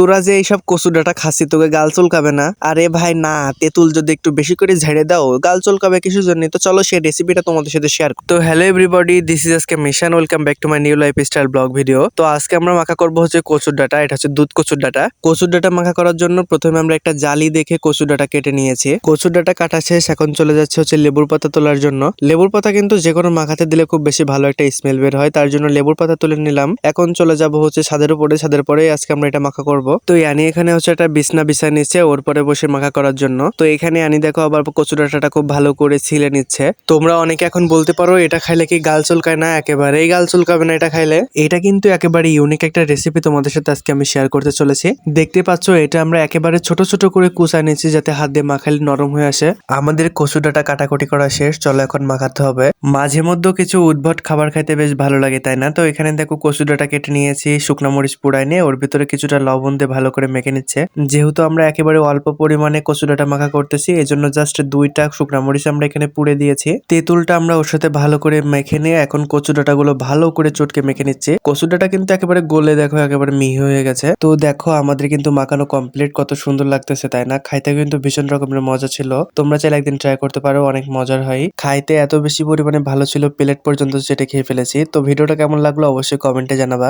তোরা যে এইসব কচু ডাটা খাসি তোকে গাল চুলকাবে না? আরে ভাই না, তেঁতুল যদি একটু বেশি করে ঝেড়ে দাও গাল চুলকাবে কিছু জন্য। তো চলো সেই রেসিপিটা তোমাদের সাথে শেয়ার। তো হ্যালো এভরিবডি, দিস ইজ আজকে mission, welcome back to my new life style blog video. তো আজকে আমরা মাখা করবো হচ্ছে কচুর ডাটা। এটা হচ্ছে দুধ কচুর ডাটা। কচুর ডাটা মাখা করার জন্য প্রথমে আমরা একটা জালি দেখে কচুর ডাটা কেটে নিয়েছি। কচুর ডাটা কাটা শেষ, এখন চলে যাচ্ছে হচ্ছে লেবুর পাতা তোলার জন্য। লেবুর পাতা কিন্তু যে কোনো মাখাতে দিলে খুব বেশি ভালো একটা স্মেল বের হয়, তার জন্য লেবুর পাতা তুলে নিলাম। এখন চলে যাব হচ্ছে ছাদের উপরে, ছাদের পরে আজকে আমরা এটা মাখা করব। তো আনি এখানে হচ্ছে একটা বিছনা বিছায় নিচ্ছে ওর পরে বসে মাখা করার জন্য। তো এখানে আনি দেখো আবার কচুর ডাঁটাটা খুব ভালো করে ছিলে নিচ্ছে। তোমরা অনেকে এখন বলতে পারো এটা খাইলে কি গাল চুলকায় না? একেবারেই গাল চুলকাবে না এটা খাইলে। এটা কিন্তু একেবারে ইউনিক একটা রেসিপি তোমাদের সাথে আজকে আমি শেয়ার করতে চলেছি। দেখতে পাচ্ছ এটা আমরা একেবারে ছোট ছোট করে কুচায় নিচ্ছি যাতে হাত দিয়ে মাখালে নরম হয়ে আসে। আমাদের কচুর ডাঁটা কাটাকুটি করা শেষ, চলো এখন মাখাতে হবে। মাঝে মধ্যে কিছু উদ্ভট খাবার খাইতে বেশ ভালো লাগে, তাই না? তো এখানে দেখো কচুর ডাঁটা কেটে নিয়েছি, শুকনো মরিচ পুড়াই নিয়ে ওর ভিতরে কিছুটা লবণ দিয়ে ভালো করে মেখে নিচ্ছে। যেহেতু আমরা একেবারে অল্প পরিমাণে কচু ডাঁটা মাখা করতেছি, এজন্য জাস্ট 2টা শুকনা মরিচ আমরা এখানে পুড়ে দিয়েছি। তেঁতুলটা আমরা ওর সাথে ভালো করে মেখে নিয়ে এখন কচু ডাঁটা গুলো ভালো করে চটকে মেখে নিচ্ছি। কচু ডাঁটা কিন্তু একেবারে গলে দেখো একেবারে মিহি হয়ে গেছে। তো দেখো আমাদের কিন্তু মাখানো কমপ্লিট, কত সুন্দর লাগতেছে তাই না? খাইতে কিন্তু ভীষণ রকমের মজা ছিল। তোমরা চাইলে একদিন ট্রাই করতে পারো, অনেক মজার হয়। খাইতে এত বেশি পরিমাণে ভালো ছিল, প্লেট পর্যন্ত চেটে খেয়ে ফেলেছি। তো ভিডিওটা কেমন লাগলো অবশ্যই কমেন্টে জানাবা।